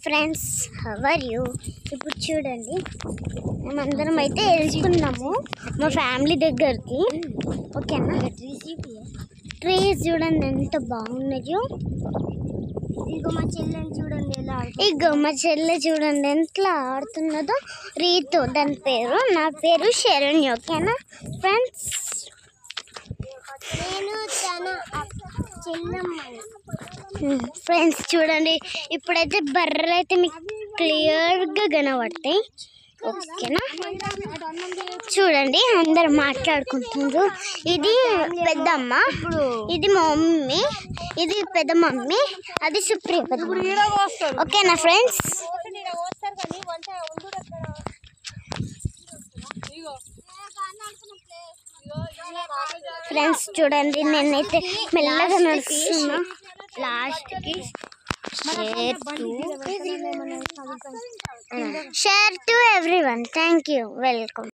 Friends, how are you? ఇప్పుడు చూడండి, మేమందరం అయితే వెళ్తున్నాము మా ఫ్యామిలీ దగ్గరికి. ఓకేనా? ట్రీస్ చూడండి ఎంత బాగున్నాయో. ఇగో మా చెల్లెని చూడండి ఎలా ఇగో మా చెల్లె చూడండి ఎంత ఆడుతున్నదో రీతు, దాని పేరు. నా పేరు శరణ్య. ఓకేనా ఫ్రెండ్స్? నేను తన చెల్లమ్మని. ఫ్రెండ్స్ చూడండి, ఇప్పుడైతే బర్రెలు అయితే మీకు క్లియర్గా కనబడతాయి. ఓకేనా? చూడండి అందరు మాట్లాడుకుంటున్నారు. ఇది పెద్దమ్మ, ఇది మా మమ్మీ, ఇది పెద్ద మమ్మీ, అది సుప్రియ పెద్ద. ఓకేనా ఫ్రెండ్స్? ఫ్రెండ్స్ చూడండి, నేనైతే మెల్లగా నడుస్తున్నా. లాస్ట్కి share to everyone. Thank you. Welcome.